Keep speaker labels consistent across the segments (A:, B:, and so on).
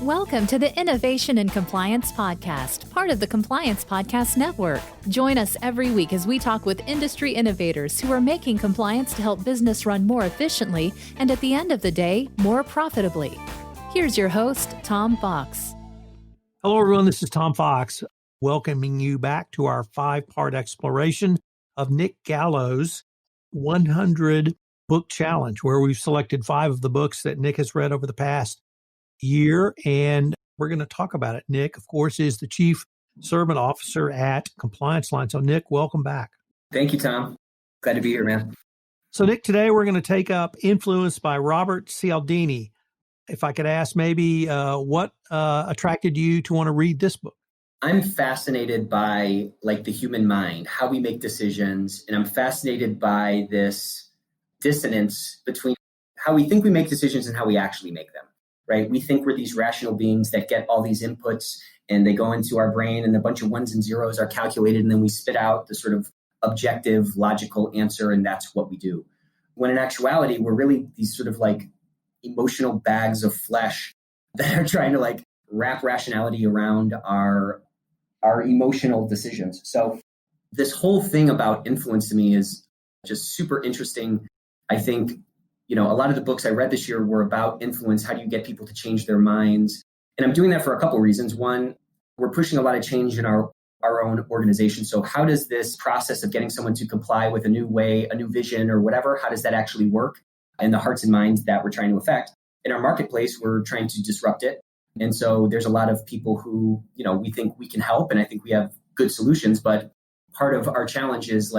A: Welcome to the Innovation and Compliance Podcast, part of the Compliance Podcast Network. Join us every week as we talk with industry innovators who are making compliance to help business run more efficiently and at the end of the day, more profitably. Here's your host, Tom Fox.
B: Hello, everyone. This is Tom Fox, welcoming you back to our 5-part exploration of Nick Gallo's 100 Book Challenge, where we've selected 5 of the books that Nick has read over the past year, and we're going to talk about it. Nick, of course, is the Chief Servant Officer at Compliance Line. So, Nick, welcome back.
C: Thank you, Tom. Glad to be here, man.
B: So, Nick, today we're going to take up Influence by Robert Cialdini. If I could ask maybe what attracted you to want to read this book?
C: I'm fascinated by the human mind, how we make decisions, and I'm fascinated by this dissonance between how we think we make decisions and how we actually make them. Right? We think we're these rational beings that get all these inputs and they go into our brain and a bunch of ones and zeros are calculated and then we spit out the sort of objective, logical answer and that's what we do. When in actuality, we're really these sort of emotional bags of flesh that are trying to wrap rationality around our emotional decisions. So this whole thing about influence to me is just super interesting. I think a lot of the books I read this year were about influence. How do you get people to change their minds? And I'm doing that for a couple of reasons. One, we're pushing a lot of change in our own organization. So how does this process of getting someone to comply with a new way, a new vision or whatever, how does that actually work in the hearts and minds that we're trying to affect? In our marketplace, we're trying to disrupt it. And so there's a lot of people who, we think we can help. And I think we have good solutions. But part of our challenge is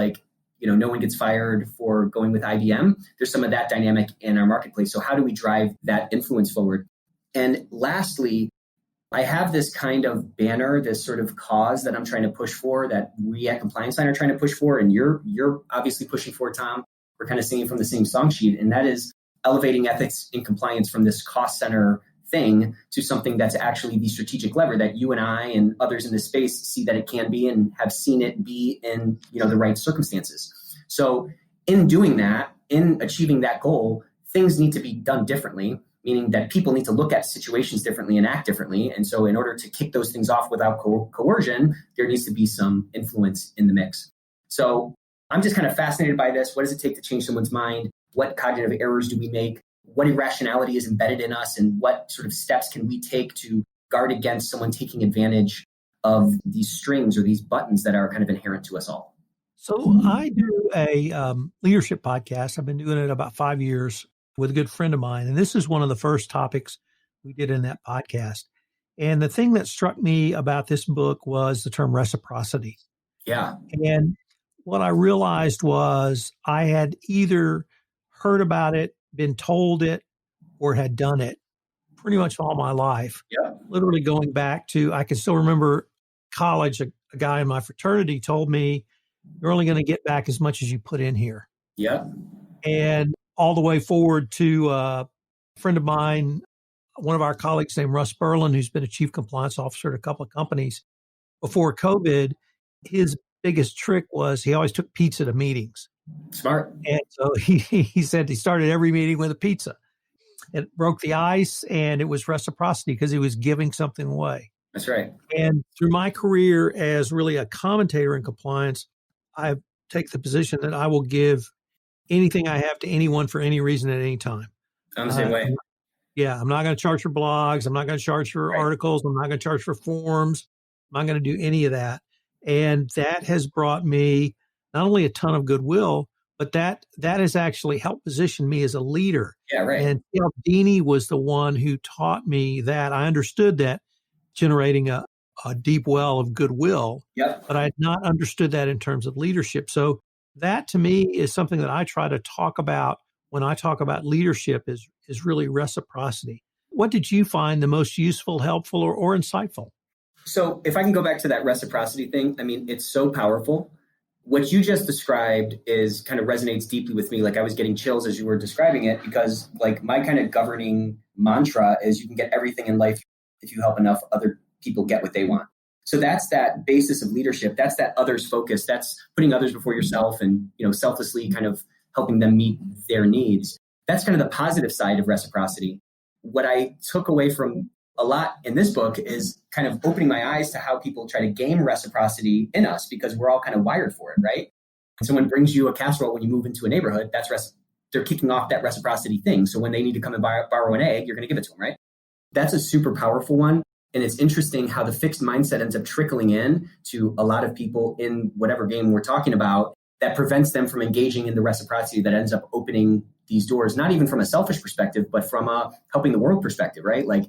C: no one gets fired for going with IBM. There's some of that dynamic in our marketplace. So how do we drive that influence forward? And lastly, I have this kind of banner, this sort of cause that I'm trying to push for, that we at Compliance Line are trying to push for, and you're obviously pushing for, Tom. We're kind of singing from the same song sheet, and that is elevating ethics in compliance from this cost center thing to something that's actually the strategic lever that you and I and others in this space see that it can be and have seen it be in the right circumstances. So in doing that, in achieving that goal, things need to be done differently, meaning that people need to look at situations differently and act differently. And so in order to kick those things off without coercion, there needs to be some influence in the mix. So I'm just kind of fascinated by this. What does it take to change someone's mind? What cognitive errors do we make? What irrationality is embedded in us, and what sort of steps can we take to guard against someone taking advantage of these strings or these buttons that are kind of inherent to us all?
B: So I do a leadership podcast. I've been doing it about 5 years with a good friend of mine. And this is one of the first topics we did in that podcast. And the thing that struck me about this book was the term reciprocity.
C: Yeah.
B: And what I realized was I had either heard about it, been told it, or had done it pretty much all my life.
C: Yeah.
B: Literally going back to, I can still remember college, a guy in my fraternity told me, you're only going to get back as much as you put in here.
C: Yeah.
B: And all the way forward to a friend of mine, one of our colleagues named Russ Berlin, who's been a chief compliance officer at a couple of companies before COVID. His biggest trick was he always took pizza to meetings.
C: Smart.
B: And so he said he started every meeting with a pizza. It broke the ice, and it was reciprocity because he was giving something away.
C: That's right.
B: And through my career as really a commentator in compliance, I take the position that I will give anything I have to anyone for any reason at any time.
C: I'm the same way.
B: Yeah, I'm not going to charge for blogs. I'm not going to charge for articles. I'm not going to charge for forums. I'm not going to do any of that. And that has brought me not only a ton of goodwill, but that has actually helped position me as a leader.
C: Yeah, right.
B: And Cialdini was the one who taught me that. I understood that generating a deep well of goodwill, but I had not understood that in terms of leadership. So that to me is something that I try to talk about when I talk about leadership is really reciprocity. What did you find the most useful, helpful, or insightful?
C: So if I can go back to that reciprocity thing, I mean, it's so powerful. What you just described is kind of resonates deeply with me. I was getting chills as you were describing it, because my kind of governing mantra is you can get everything in life if you help enough other people get what they want. So that's that basis of leadership. That's that others focus. That's putting others before yourself and, selflessly kind of helping them meet their needs. That's kind of the positive side of reciprocity. What I took away from a lot in this book is kind of opening my eyes to how people try to game reciprocity in us because we're all kind of wired for it, right? When someone brings you a casserole when you move into a neighborhood, they're kicking off that reciprocity thing. So when they need to come and borrow an egg, you're going to give it to them, right? That's a super powerful one. And it's interesting how the fixed mindset ends up trickling in to a lot of people in whatever game we're talking about that prevents them from engaging in the reciprocity that ends up opening these doors, not even from a selfish perspective, but from a helping the world perspective, right? Like,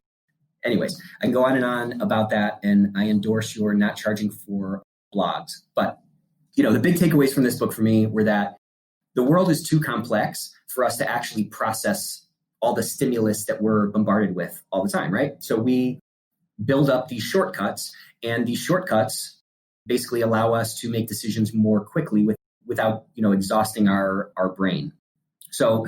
C: anyways, I can go on and on about that. And I endorse your not charging for blogs. But, the big takeaways from this book for me were that the world is too complex for us to actually process all the stimulus that we're bombarded with all the time, right? So we build up these shortcuts, and these shortcuts basically allow us to make decisions more quickly without exhausting our brain. So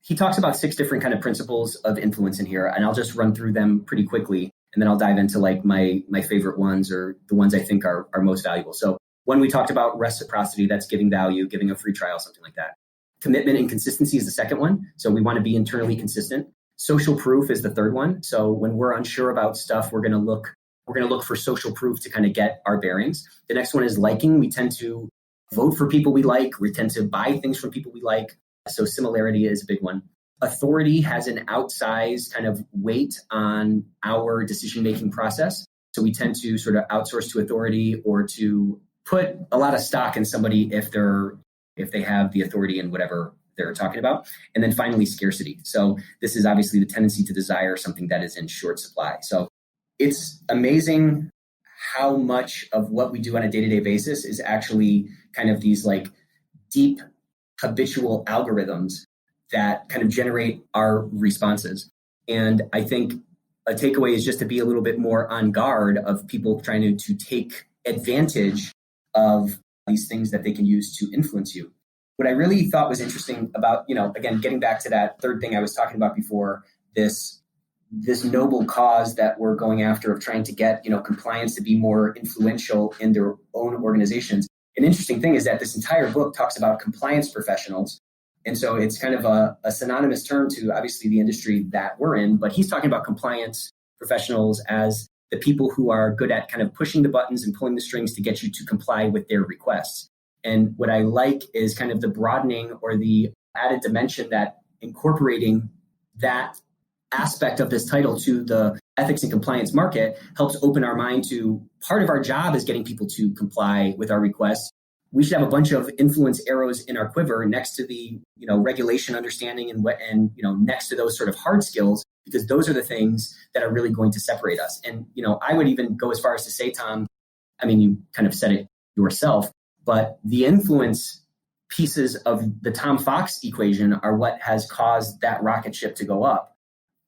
C: he talks about 6 different kind of principles of influence in here, and I'll just run through them pretty quickly, and then I'll dive into like my favorite ones or the ones I think are most valuable. So when we talked about reciprocity, that's giving value, giving a free trial, something like that. Commitment and consistency is the second one. So we want to be internally consistent. Social proof is the third one. So when we're unsure about stuff, we're going to look for social proof to kind of get our bearings. The next one is liking. We tend to vote for people we like. We tend to buy things from people we like. So similarity is a big one. Authority has an outsized kind of weight on our decision-making process. So we tend to sort of outsource to authority or to put a lot of stock in somebody if they have the authority in whatever they're talking about. And then finally, scarcity. So this is obviously the tendency to desire something that is in short supply. So it's amazing how much of what we do on a day-to-day basis is actually kind of these like deep habitual algorithms that kind of generate our responses. And I think a takeaway is just to be a little bit more on guard of people trying to take advantage of these things that they can use to influence you. What I really thought was interesting about, again, getting back to that third thing I was talking about before, this noble cause that we're going after of trying to get, compliance to be more influential in their own organizations. An interesting thing is that this entire book talks about compliance professionals. And so it's kind of a synonymous term to obviously the industry that we're in, but he's talking about compliance professionals as the people who are good at kind of pushing the buttons and pulling the strings to get you to comply with their requests. And what I like is kind of the broadening or the added dimension that incorporating that aspect of this title to the ethics and compliance market helps open our mind to part of our job is getting people to comply with our requests. We should have a bunch of influence arrows in our quiver next to the, regulation understanding and next to those sort of hard skills, because those are the things that are really going to separate us. And, I would even go as far as to say, Tom, I mean, you kind of said it yourself, but the influence pieces of the Tom Fox equation are what has caused that rocket ship to go up.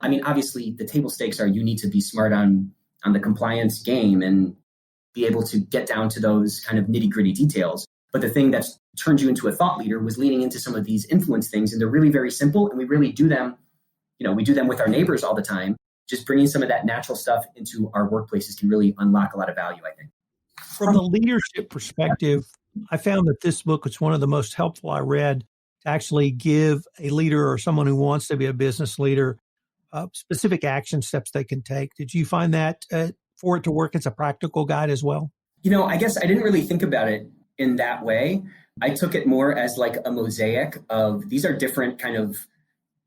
C: I mean, obviously the table stakes are you need to be smart on the compliance game and be able to get down to those kind of nitty gritty details. But the thing that's turned you into a thought leader was leaning into some of these influence things. And they're really very simple. And we really do them, we do them with our neighbors all the time. Just bringing some of that natural stuff into our workplaces can really unlock a lot of value, I think.
B: From the leadership perspective, I found that this book was one of the most helpful I read to actually give a leader or someone who wants to be a business leader specific action steps they can take. Did you find that for it to work as a practical guide as well?
C: I guess I didn't really think about it in that way. I took it more as like a mosaic of these are different kind of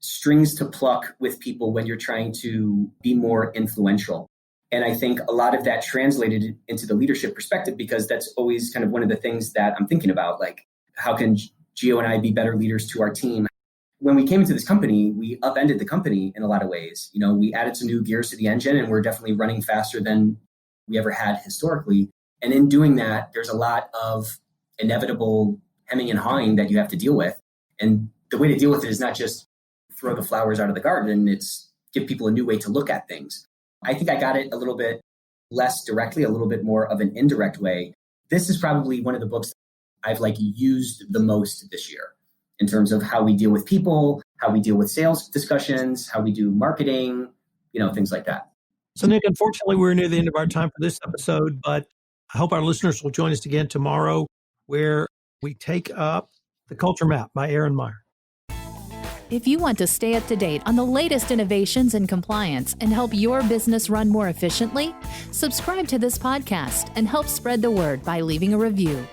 C: strings to pluck with people when you're trying to be more influential. And I think a lot of that translated into the leadership perspective, because that's always kind of one of the things that I'm thinking about, like how can Gio and I be better leaders to our team? When we came into this company, we upended the company in a lot of ways. We added some new gears to the engine and we're definitely running faster than we ever had historically. And in doing that, there's a lot of inevitable hemming and hawing that you have to deal with. And the way to deal with it is not just throw the flowers out of the garden, it's give people a new way to look at things. I think I got it a little bit less directly, a little bit more of an indirect way. This is probably one of the books I've used the most this year in terms of how we deal with people, how we deal with sales discussions, how we do marketing, things like that.
B: So Nick, unfortunately, we're near the end of our time for this episode, but I hope our listeners will join us again tomorrow where we take up The Culture Map by Aaron Meyer.
A: If you want to stay up to date on the latest innovations in compliance and help your business run more efficiently, subscribe to this podcast and help spread the word by leaving a review.